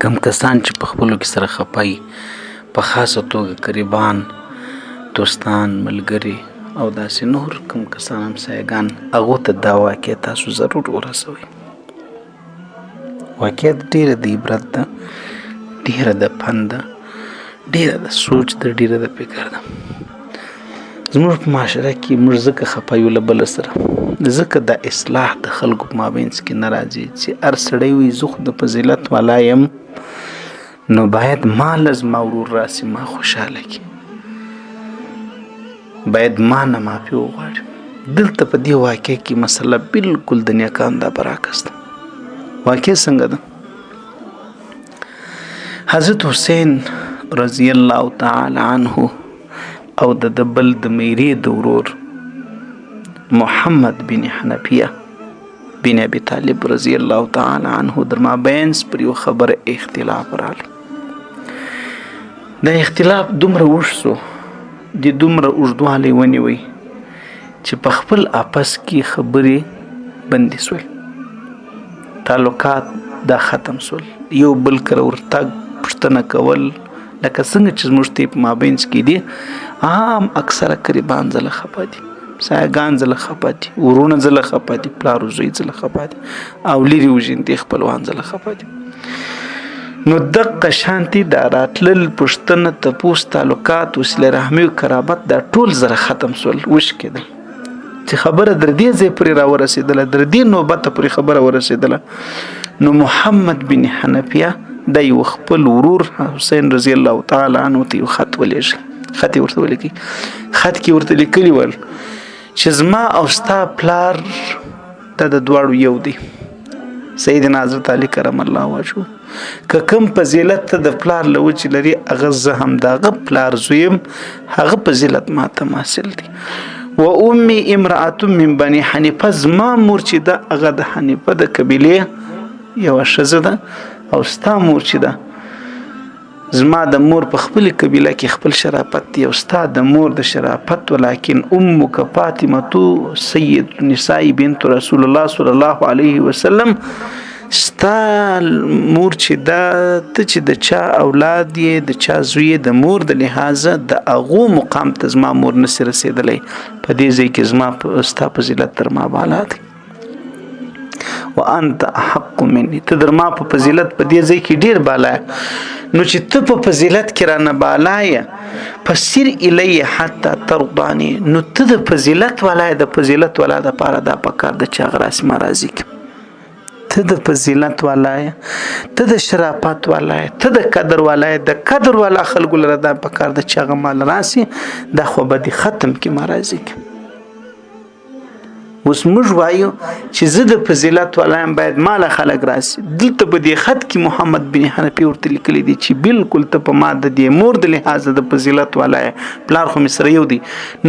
کم کسان چې په خپلو کې سره خپای په خاصه توګه قریبان، دوستان، ملګري او داسې نور کم کسان همسایګان، هغو ته دا واقع تاسو ضرور ورسوئ. واقعیت ډېره د عبرت ده، ډېره د پند ده، ډېره د سوچ ده، ډېره د فکر ده. زموږ په معاشره کې موږ ځکه خفه یو له بل سره، ځکه د اصلاح د خلکو په مابینځ کې نه راځي چې هر سړی وایي زه خو د فضیلت والا یم، نو باید ما له زما ورور راسي، ما خوشحاله کړي، باید ما نه معافي وغواړي. دلته په دې واقع کې مسله بالکل د نیکانو دا برعکس ده. واقع څنګه ده؟ حضرت حسین رضی الله تعالی عنه او د بل د میرې د ورور محمد بن حنفیه بن ابي طالب رضی الله تعالی عنه در مابینځ پر یو خبره اختلاف راغلی. دا اختلاف دومره اوږد شو، د دومره اوږدوالی ونیوی چې په خپل آپس کې خبرې بندې شول، تعلقات دا ختم شول، یو بل کره ورتګ پوښتنه کول لکه څنګه چې زموږ ته په مابینځ کې دي عام اکثره قریبان زله خفه دي، سایګان زله خفه دي، ورونه زله خفه دي، پلار زوی زله خفه دي، او لرې وژندې خپلوان زله خفه دي. نو دغه شانتي دا راتلل پوښتنه تپوس تعلقات وسیله رحمي او قرابت دا ټول زره ختم شول، وشکېدل چې خبره در دې ځای پورې راورسېدله، در دې نوبته پورې خبره ورسېدله. نو محمد بن حنفیه د یو خپل ورور حسین رضی الله تعالی عنه ته یو خط ولېږه. خط یې ورته ولیکي، خط کې ورته لیکلي ول چې زما او ستا پلار دا د دواړو یو دی، سیدنا حضرت علی کرم الله وجهه. که کوم فضیلت ته د پلار له وجې لري هغه زه هم د هغه پلار زوی یم، هغه فضیلت ما ته حاصل دی. و امي امرأة من بني حنیفه، زما مور چې ده هغه د حنیفه د قبیلې یوه ښځه ده، او ستا مور چې ده زما د مور په خپل قبیله کې خپل شرافت دی، او ستا د مور د شرافت. ولکن امک فاطمه سید النساء بنت رسول الله صلی الله علیه وسلم، ستا مور چې دا ته چې د چا اولاد یې، د چا زوی د مور د لحاظه د هغو مقام ته زما مور نسي رسېدلی. په دې ځای کې زما ستا فضیلت تر ما بالا دی. وانت احق مني، ته در ما په فضیلت په دې ځای کې ډیر بالا یې. نو چې ته په فضیلت کې رانه بالا یې، فسر الی حتی ترضانی، نو ته د فضیلت والا یې، د فضیلت والا دپاره دا پکار ده چې هغه راسي ما راضي کړي. ته د فضیلت والا یې، ته د شرافت والا یې، ته د قدر والا یې، د قدر والا خلکو لره دا پکار ده چې هغه مال راسي، دا خو به دې ختم کړي، ما راضي کړي. اوس موږ وایو چې زه د فضیلت والا یم، باید ماله خلک راسي. دلته په دې خط کې محمد بن حنفي ورته لیکلی دی چې بالکل ته په ما د دې مور د لحاظه د فضیلت والا یې، پلار خو مې سره یو دی،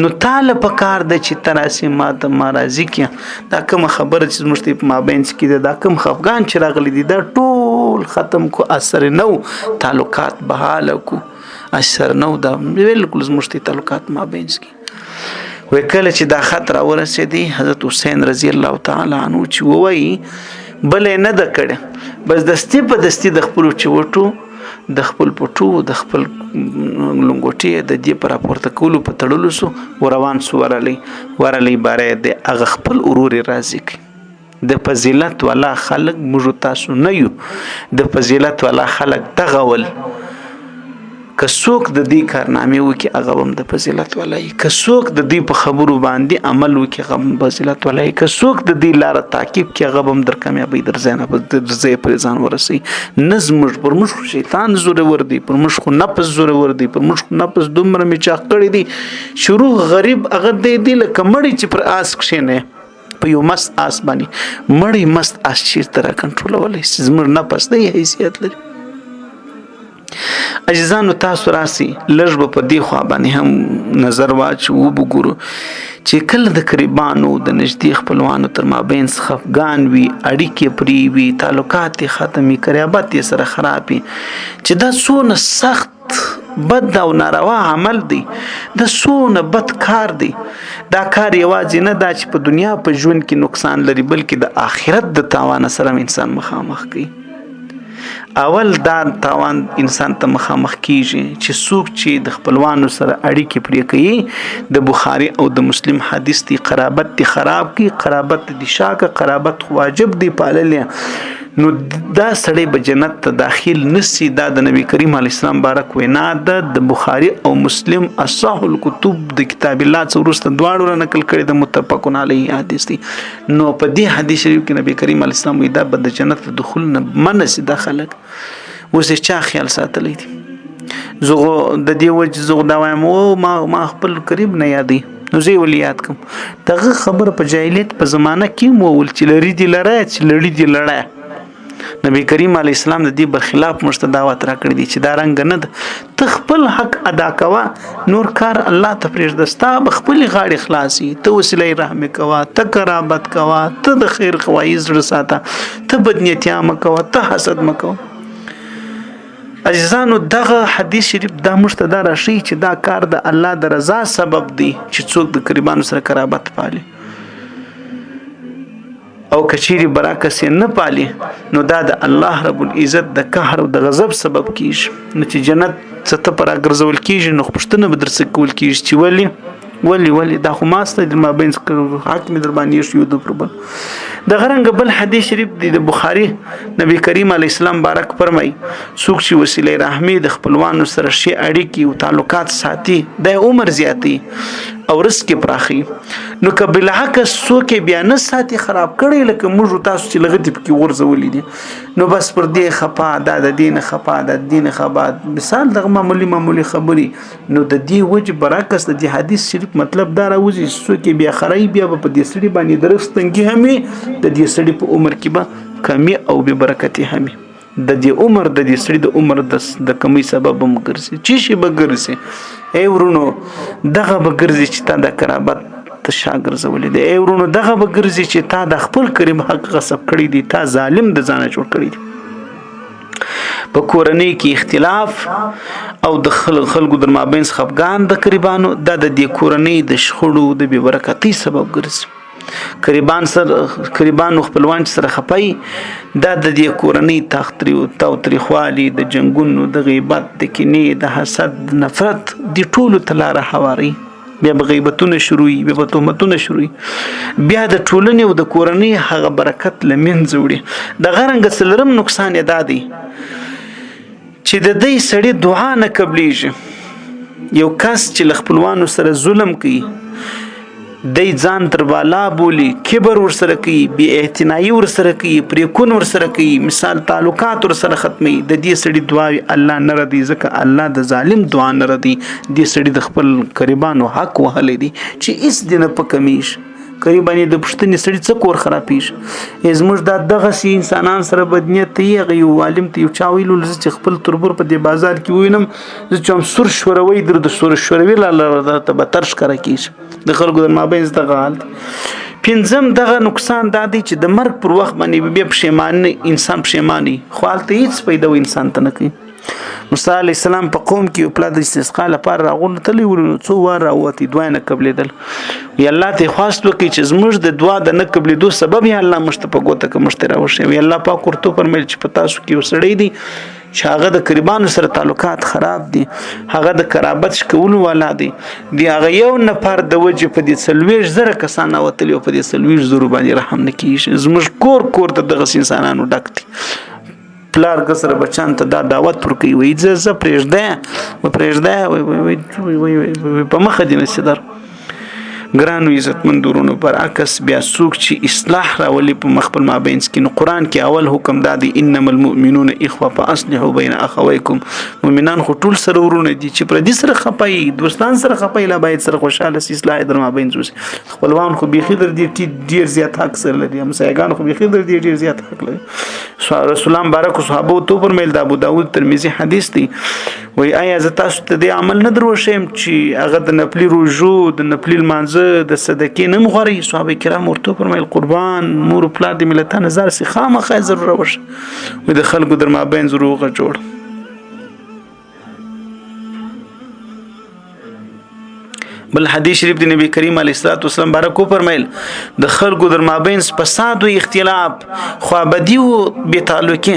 نو تاله پکار ده چې ته راسي ما ته ما راضي کړې. دا کومه خبره چې زموږ ته په مابینځ کې ده، دا کوم خفګان چې راغلی دی، دا ټول ختم کو، اثر نو، تعلقات بحاله کو، اثر نو، دا بالکل زموږ ته تعلقات مابینځ کې. وی کله چې دا خط را ورسېدی، حضرت حسین رضی الله تعالی عنه چې ووایي بل یې نه ده کړې، بس دستي په دستي د خپلو چوټو، د خپل پټو، د خپل لنګوټې د دې په راپورته کولو په تړلو سو، وروان سو ورلی باره د هغه خپل ورور یې راضي کړي. د فضیلت والا خلک موږ تاسو نه یو، د فضیلت والا خلک دغه ول که څوک د دې کارنامې وکړي هغه هم د فضیلت والا وي، که څوک د دې په خبرو باندې عمل وکړي هغه هم فضیلت والا وي، که څوک د دې لاره تعقیب کړي هغه هم در کامیابۍ در ځای پرې ځان ورسوي. نه زموږ پر موږ خو شیطان زورور دی، پر موږ خو نفس زورور دی، پر موږ خو نفس دومره میچاق کړی دی. شروع غریب هغه دی لکه مړی چې پر آس کښېنی په یو مست آس باندې، مړی مست آس چیرته را کنټرولولی شي؟ زموږ نفس دی حیثیت لري. عزیزانو تاسو راسي لږ به په دې خوا باندې هم نظر واچو، وګورو چې کله د قریبانو د نږدې خپلوانو تر مابینځ خفګان وي، اړیکې پرې وي، تعلقات یې ختم وي، قرابت یې سره خراب وي، چې دا څونه سخت بد او ناروا عمل دی، دا څونه بد کار دی. دا کار یوازې نه دا چې په دنیا په ژوند کې نقصان لري، بلکې د آخرت د تاوان سره انسان مخامخ کوي. اول دا تاوان انسان ته مخامخ کیږي چې څوک چې د خپلوانو سره اړیکې پرې کوي د بخاری او د مسلم حدیث دی قرابت دی خراب کی قرابت دی شاکه قرابت واجب دی پاللې نو دا سړی به جنت ته داخل نسی دا د نبی کریم علیه السلام بارک وینا د بخاری او مسلم اصح الکتب د کتاب الله څورسته دواړو نقل کړي د متفقون علیه حدیث دی نو په دې حدیث شریف کې نبی کریم علیه السلام دا به د جنت دخول نه منسي داخلك وسه چا خیال ساتلی دي زغه د دې وجه زغه دا وایم ما خپل قریب نه یادې نو زه ولیات کوم دغه خبر په جاهلیت په زمانہ کې مو ول چې لري دي لړای چې لړی دي لړای نبی کریم علیه السلام د دې برخلاف مشته دعوت را کړی دي چې دا رنګ نه ده ته خپل حق ادا کوا نور کار الله ته پرېږده ستا به خپل غاړې خلاصي ته وسیله رحم کوا ته قرابت کوا ته د خیر خوایز رساته ته بدنیتیا مکوا ته حسد مکوا عزیزانو دغه حدیث شریف دا مشته دا راشي چې دا کار د الله د رضا سبب دی چې څوک د قربانو سره قرابت پالي او کچيري برکت نه پالي نو دا د الله رب العزت د قهر او د غضب سبب کیږي نو چې جنت څه پر اګرځول کیږي نو پښتنه بدرسه کول کیږي چې ولی دا خو ماسته د مابین حاکم در باندې شو د پربل د غرنګ بل حدیث شریف د بخاری نبی کریم علی السلام بارک فرمای څوک چې وسیله رحمی د خپلوانو سره شي اړیکی او تعلقات ساتي د عمر زیاتی او رزق پراخي نو کبل عکس څوک بیا نه ساتي خراب کړي لکه موږ تاسو چې لغتي پکې ورزولې دي نو بس پر دې خپا د دین خپا د دین خپا مثال دغه معمولی خبري نو د دې وجه برعکس د دې حدیث شریف مطلب دا راوځي څوک بیا خړای بیا په دې سړي باندې درستنګي همي د دې سړي په عمر کې به کمی او به برکت همي د دې عمر د دې سړي د عمر د کمی سبب هم ګرځي چې شي به ګرځي ای ورونو دغه به ګرځي چې تا د قرابت ته شاګر زولې دی ای ورونو دغه به ګرځي چې تا د خپل کریم حق غصب کړی دی تا ظالم د ځانه جوړ کړی دی په کورنۍ کې اختلاف او د خلکو در مابین خفګان د قربانو د دې کورنۍ د شخړو د بې برکتۍ سبب ګرځي قربانو خپلوان سره خپای دا د دې کورنۍ تختری او تاوتریخوالي د جنگونو د غیبت د کینې د حسد د نفرت د ټولو تلاره حواري بیا غیبتونه شروعي بیا تهمتونه شروعي بیا د ټولنې او د کورنۍ هغه برکت لمنځه وړي د غرنګ سلرم نقصان ادا دي چې د دې سړي دعا نه قبليږي یو کس چې خپلوانو سره ظلم کوي دای ځان تر بالا بولی کبر ور سره کوي بی اعتنائی ور سره کوي پریکون ور سره کوي مثال تعلقات ور سره ختمي د دې سړي دعا الله نه ردي ځکه الله د ظالم دعا نه ردي دې سړي د خپل قربانو حق وهلې دي چې اس دینه په کمیش قریبانی د پښتنې سړي څه کور خرابېش زموږ دغه سي انسانان سره بدنیت ته یو عالم ته یو چا ویلو چې خپل تربور په دې بازار کې وینم چې هم سور شوروي د سور شوروي لاله ته به ترش کړه کیږي د خلکو د مابین دغه حالت پنځم دغه نقصان دا دی چې د مرګ پر وخت باندې به پښیمان انسان پښیمانی خو حالت هیڅ پیدا انسان ته نه کوي موسی علی السلام په قوم کې په د استسقا لپاره راغون تلی ورنو څو واره اوتی دوه نه قبلېدل یا الله ته خواست وکړي چې زموږ د دعا د نه قبلېدو سبب یې الله مشته په ګوته کې مشته راوښي وی الله پاک ورته فرمایل چې په تاسو کې وسړی دی چې هغه د قربانو سره تعلقات خراب دي هغه د قرابت شکولو والا دي هغه یو نفر د وجه په دې سلويش زره کسان وتلی او په دې سلويش زره باندې رحم نه کیږي زموږ کور ته دغه انسانانو ډک دي پلار کسر بچان ته دا دعوت ورکوي وای ځه پرېږده وای په مخ دې نشي در ګرانو عزتمندورونو برعکس بیا څوک چې اصلاح راولي په مخبل مابین کې نو قران کې اول حکم دادی انما المؤمنون اخوه فاصلحوا بین اخويكم مؤمنان خو ټول سره ورونه دي چې پر دې سره خپای دوستان سره خپای لا باید سره خوشاله سي اصلاح در مابین زوس خپلوان خو بيخي در دي ډیر زیات حق سره لري هم سایګان خو بيخي در دي ډیر زیات حق لري رسول الله بارک صحابه تو پر مل د ابو داود ترمذی حدیث دی وای آیا ز تاسو ته د عمل نه دروشم چې هغه د نفلی روزو د نفلی مانزه د صدقې نه مغوري صحابه کرام ورته فرمایل قربان مور پلا د ملتان زار سي خامخا ضرور وش و د خلکو در مابین زروغه جوړ بل حدیث شریف د نبی کریم علیه الصلاۃ والسلام بارک فرمایل د خلکو در مابین فساد او اختلاف خوابدي او بې تعلقي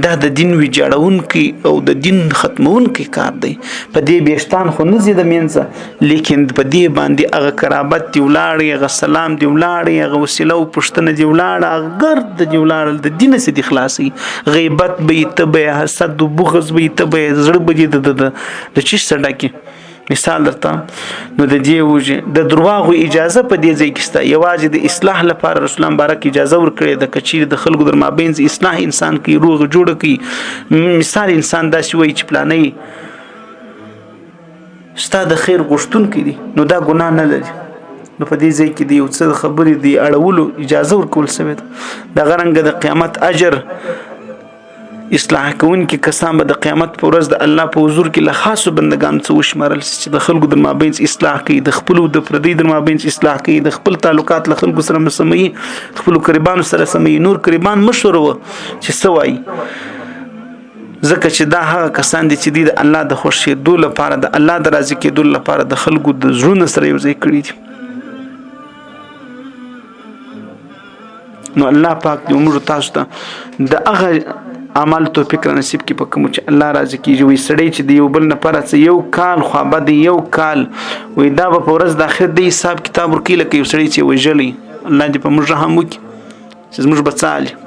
دا د دین ویجاړونکي او د دین ختمونکي کار دی. په دې بیشتان خو نه زیاده مینځه لیکن په دې باندې هغه قرابت دی ولاړ هغه سلام دی ولاړ هغه وسیله او پښتنه دی ولاړ هغه ګرد دی ولاړ د دین څخه دی خلاصي غیبت به تبه حسد او بغض به تبه زړه به د چی سړکی مثال درته نو د دې وجه د درواغو اجازه په دې ځای کې ستا یوازې د اصلاح لپاره رسول الله بارک اجازه ورکړي د کچیر د خلکو در مابین اصلاح انسان کی روغ جوړ کی مثال انسان داسې وایي چې پلانې ستا د خیر غوښتون کې دي نو دا ګناه نه لري نو په دې ځای کې دی یو څه خبرې دی اړولو اجازه ورکول شوی د غرنګ د قیامت اجر اصلاح کون کې کسان به د قیامت پر ورځ د الله په حضور کې له خاصو بندگان څخه وشمارل چې د خلکو د مابین اصلاح کوي د خپل د پردي د مابین اصلاح کوي د خپل تعلقات له خلکو سره سموي خپل قربانو سره سموي نور قربان مشور و چې سوای ځکه چې دا هغه کسان دي چې د الله د خوښۍ دول لپاره د الله د راضي کېدو لپاره د خلکو د زړونو سره یو ځای کړی دي. نو الله پاک دې موږ تاسو ته د هغه عمل توفیق را نصیب کی په کوم چې الله راضي کیږي وي سړی چې د یو بل نه پرڅ یو کال خو به د یو کال وي دا په ورځ د اخر د حساب کتاب ورکی لکه یو سړی چې وجلی الله دې په موږ رحم وکړي چې موږ بچاله